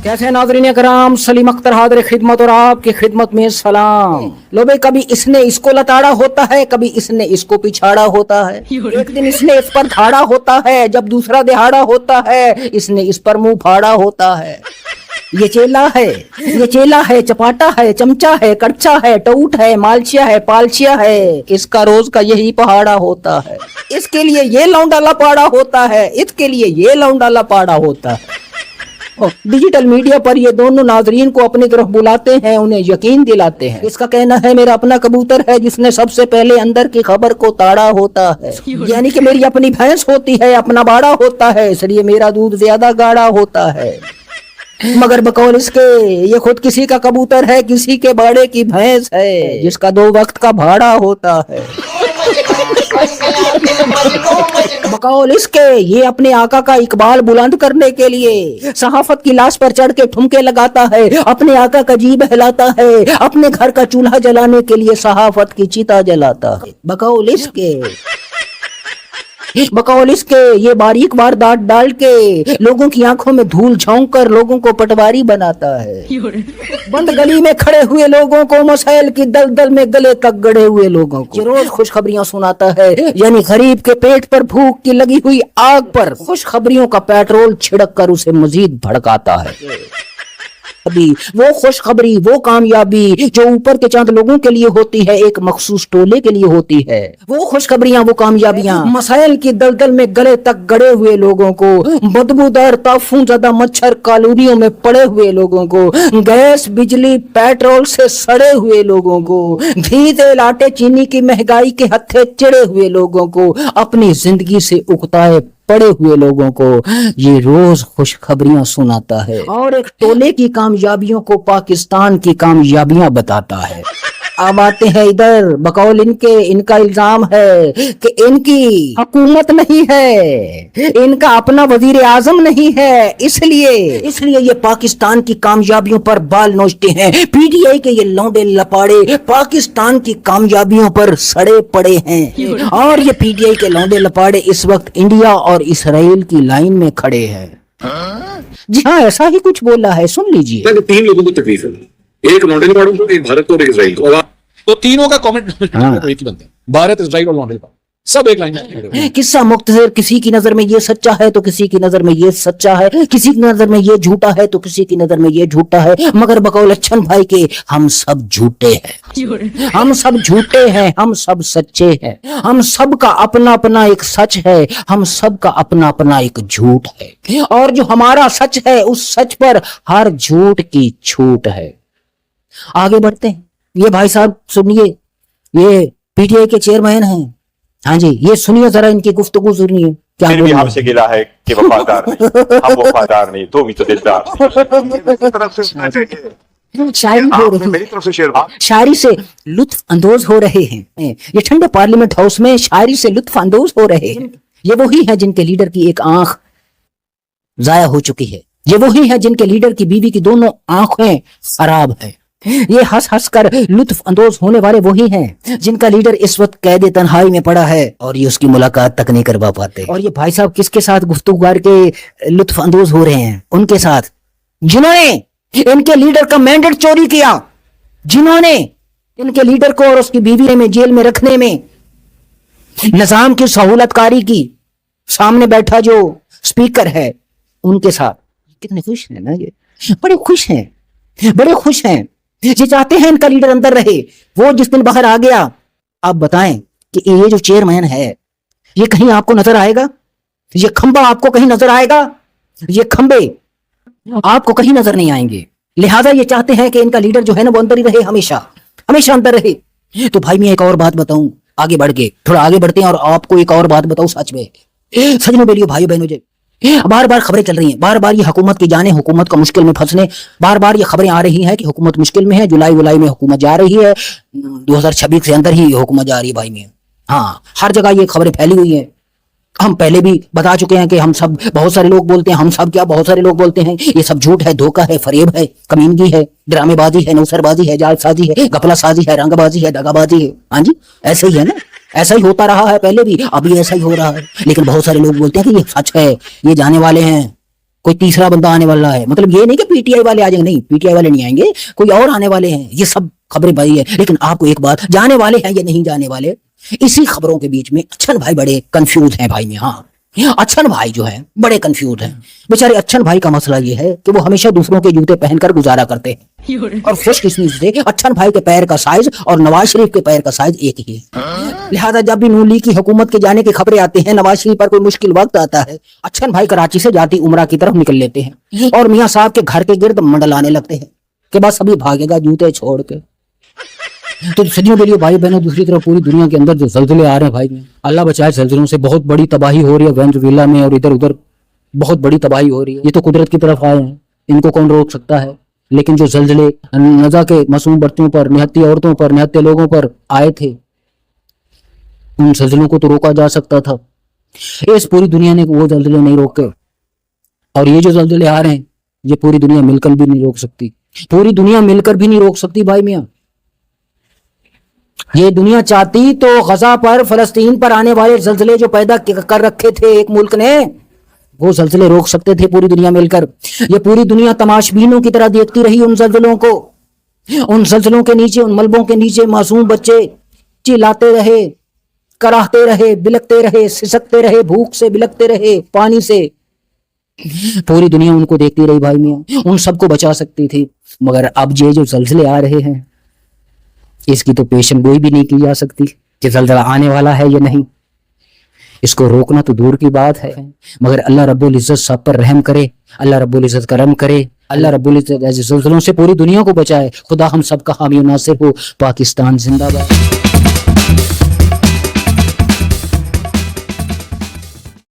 कैसे नाज़रीन कराम, सलीम अख्तर हाज़िर खिदमत और आपकी खिदमत में सलाम। लो भाई, कभी इसने इसको लताड़ा होता है, कभी इसने इसको पिछाड़ा होता है। एक दिन इसने इस पर धाड़ा होता है, जब दूसरा दिहाड़ा होता है इसने इस पर मुंह फाड़ा होता है। ये चेला है, चपाटा है, चमचा है, कड़चा है, टऊट है, मालचिया है, पालचिया है, इसका रोज का यही पहाड़ा होता है। इसके लिए ये लौंडा लपाड़ा होता है, इसके लिए ये लौंडा लपाड़ा होता है। डिजिटल मीडिया पर ये दोनों नाजरीन को अपनी तरफ बुलाते हैं, उन्हें यकीन दिलाते हैं। इसका कहना है मेरा अपना कबूतर है जिसने सबसे पहले अंदर की खबर को ताड़ा होता है, यानी कि मेरी अपनी भैंस होती है, अपना बाड़ा होता है, इसलिए मेरा दूध ज्यादा गाढ़ा होता है। मगर बकौल इसके ये खुद किसी का कबूतर है, किसी के बाड़े की भैंस है, जिसका 2 वक्त का भाड़ा होता है। बकौल इसके ये अपने आका का इकबाल बुलंद करने के लिए सहाफत की लाश पर चढ़ के ठुमके लगाता है, अपने आका का जी बहलाता है, अपने घर का चूल्हा जलाने के लिए सहाफत की चिता जलाता है। बकौल इसके ये बारीक वारदात डाल के लोगों की आंखों में धूल झोंक कर लोगों को पटवारी बनाता है। बंद गली में खड़े हुए लोगों को, मसाइल की दलदल में गले तक गड़े हुए लोगों को रोज खुशखबरियां सुनाता है, यानी गरीब के पेट पर भूख की लगी हुई आग पर खुशखबरियों का पेट्रोल छिड़क कर उसे मजीद भड़काता है। अभी वो खुशखबरी, वो कामयाबी जो ऊपर के चंद लोगों के लिए होती है, एक मखसूस टोले के लिए होती है। वो खुशखबरियां, वो कामयाबियां मसाइल की दलदल में गले तक गड़े हुए लोगों को, बदबूदार ताफून ज़्यादा मच्छर कॉलोनियों में पड़े हुए लोगों को, गैस बिजली पेट्रोल से सड़े हुए लोगों को, घी तेल आटे चीनी की महंगाई के हत्थे चिड़े हुए लोगों को, अपनी जिंदगी से उकताए पड़े हुए लोगों को ये रोज खुशखबरियां सुनाता है और एक टोले की कामयाबियों को पाकिस्तान की कामयाबियां बताता है। अब आते हैं इधर, बकौल इनका इल्जाम है कि इनकी हुकूमत नहीं है, इनका अपना वजीर आजम नहीं है, इसलिए ये पाकिस्तान की कामयाबियों पर बाल नोचते हैं। पीटीआई के ये लौंडे लपाड़े पाकिस्तान की कामयाबियों पर सड़े पड़े हैं और ये पीटीआई के लौंडे लपाड़े इस वक्त इंडिया और इसराइल की लाइन में खड़े हैं। जी हाँ, ऐसा ही कुछ बोला है, सुन लीजिए। 3 लोगों को तकलीफ है, एक लौंडे लपाड़ों को, एक भारत को और एक इसराइल को। तो तीनों का कमेंट एक ही बनता है, भारत, इसराइल और लौंडे लपाड़े सब एक लाइन में। किस्सा मुख्तसर, किसी की नजर में ये सच्चा है तो किसी की नजर में ये सच्चा है, किसी की नजर में ये झूठा है तो किसी की नजर में ये झूठा है, मगर बकौल अच्छन भाई के हम सब झूठे हैं, हम सब झूठे हैं, हम सब सच्चे हैं, हम सब का अपना अपना एक सच है, हम सब का अपना अपना एक झूठ है, और जो हमारा सच है उस सच पर हर झूठ की छूट है। आगे बढ़ते हैं। ये भाई साहब सुनिए, ये पीटीआई के चेयरमैन हैं। हाँ जी, ये सुनिए जरा, इनकी गुफ्तगू सुनिए क्या फिर भी हमसे गिला है कि वफादार नहीं, हम वफादार नहीं, तुम ही तो दिलदार। शायरी से लुत्फ अंदोज हो रहे हैं, ये ठंडे पार्लियामेंट हाउस में शायरी से लुत्फ अंदोज हो रहे हैं। ये वही है जिनके लीडर की एक आंख जाया हो चुकी है, ये वही है जिनके लीडर की बीवी की दोनों आंखें खराब है, ये हंस हंस कर लुत्फ अंदोज होने वाले वही हैं जिनका लीडर इस वक्त कैद तन्हाई में पड़ा है और ये उसकी मुलाकात तक नहीं करवा पाते। और ये भाई साहब किसके साथ गुफ्तगू करके लुत्फ अंदोज हो रहे हैं? उनके साथ जिन्होंने इनके लीडर का मैंडेट चोरी किया, जिन्होंने इनके लीडर को और उसकी बीवी में जेल में रखने में निजाम की सहूलतकारी की। सामने बैठा जो स्पीकर है उनके साथ कितने खुश हैं ना, ये बड़े खुश हैं, बड़े खुश हैं, ये चाहते हैं इनका लीडर अंदर रहे। वो जिस दिन बाहर आ गया, आप बताएं कि ये जो चेयरमैन है ये कहीं आपको नजर आएगा? ये खंबा आपको कहीं नजर आएगा? ये खंबे आपको कहीं नजर नहीं आएंगे। लिहाजा ये चाहते हैं कि इनका लीडर जो है ना वो अंदर ही रहे, हमेशा हमेशा अंदर रहे। तो भाई मैं एक और बात बताऊं, आगे बढ़ के थोड़ा आगे बढ़ते हैं और आपको एक और बात बताऊं। सच में बोलिए भाई बहनों जी, बार बार खबरें चल रही हैं, बार बार ये हुकूमत की जाने, हुकूमत का मुश्किल में फंसने, बार बार ये खबरें आ रही हैं कि हुकूमत मुश्किल में है, जुलाई में हुकूमत जा रही है, 2026 से अंदर ही हुकूमत जा रही है भाई में। हाँ, हर जगह ये खबरें फैली हुई हैं। हम पहले भी बता चुके हैं कि हम सब, बहुत सारे लोग बोलते हैं हम सब, क्या बहुत सारे लोग बोलते हैं ये सब झूठ है, धोखा है, फरेब है, कमीनगी है, ड्रामेबाजी है, नौसरबाजी है, जालसाजी है, घपलासाजी है, रंगबाजी है, दगाबाजी है। हाँ जी, ऐसे ही है ना, ऐसा ही होता रहा है पहले भी, अभी ऐसा ही हो रहा है। लेकिन बहुत सारे लोग बोलते हैं कि ये सच है, ये जाने वाले हैं, کوئی تیسرا بندہ آنے والا ہے. مطلب یہ نہیں کہ پی ٹی آئی والے آ جائیں گے, نہیں, پی ٹی آئی والے نہیں آئیں گے, کوئی اور آنے والے ہیں. یہ سب خبریں بھائی ہے. لیکن آپ کو ایک بات, جانے والے ہیں یا نہیں جانے والے, اسی خبروں کے بیچ میں اچھن بھائی بڑے کنفیوز ہیں بھائی میں. ہاں, اچھن بھائی جو ہیں بڑے کنفیوز ہیں بیچارے. اچھن بھائی کا مسئلہ یہ ہے کہ وہ ہمیشہ دوسروں کے جوتے پہن کر گزارا کرتے ہیں, اور خوش قسمتی سے اچھن بھائی کے پیر کا سائز اور نواز شریف کے پیر کا سائز ایک ہی ہے. لہذا جب بھی نون لیگ کی حکومت کے جانے کی خبریں آتی ہیں, نواز شریف پر کوئی مشکل وقت آتا ہے, اچھن بھائی کراچی سے جاتی عمرہ کی طرف نکل لیتے ہیں اور میاں صاحب کے گھر کے گرد منڈلانے لگتے ہیں کہ بس ابھی بھاگے گا جوتے چھوڑ کے. تو صدیوں کے لیے بھائی بہنوں, دوسری طرف پوری دنیا کے اندر جو زلزلے آ رہے ہیں بھائی میں, اللہ بچائے زلزلوں سے. بہت بڑی تباہی ہو رہی ہے وینزویلا میں اور ادھر ادھر بہت بڑی تباہی ہو رہی ہے. یہ تو قدرت کی طرف آئے ہیں, ان کو کون روک سکتا ہے. لیکن جو زلزلے نزا کے معصوم بچوں پر, نہتی عورتوں پر, نہتے لوگوں پر آئے تھے, ان زلزلوں کو تو روکا جا سکتا تھا. اس پوری دنیا نے وہ زلزلے نہیں روکے, اور یہ جو زلزلے آ رہے ہیں یہ پوری دنیا مل کر بھی نہیں روک سکتی. پوری دنیا مل کر بھی نہیں روک سکتی بھائی میاں. یہ دنیا چاہتی تو غزہ پر, فلسطین پر آنے والے زلزلے جو پیدا کر رکھے تھے ایک ملک نے, وہ زلزلے روک سکتے تھے پوری دنیا مل کر. یہ پوری دنیا تماشبینوں کی طرح دیکھتی رہی ان زلزلوں کو. ان زلزلوں کے نیچے, ان ملبوں کے نیچے معصوم بچے چلاتے رہے, کراہتے رہے, بلکتے رہے, سسکتے رہے, بھوک سے بلکتے رہے, پانی سے. پوری دنیا ان کو دیکھتی رہی بھائی میاں, ان سب کو بچا سکتی تھی. مگر اب یہ جو زلزلے آ رہے ہیں اس کی تو پیشن گوئی بھی نہیں کی جا سکتی کہ زلزلہ آنے والا ہے یا نہیں. اس کو روکنا تو دور کی بات ہے, مگر اللہ رب العزت سب پر رحم کرے, اللہ رب العزت کرم کرے, اللہ رب العزت ایسے زلزلوں سے پوری دنیا کو بچائے. خدا ہم سب کا حامی و ناصر ہو. پاکستان زندہ باد.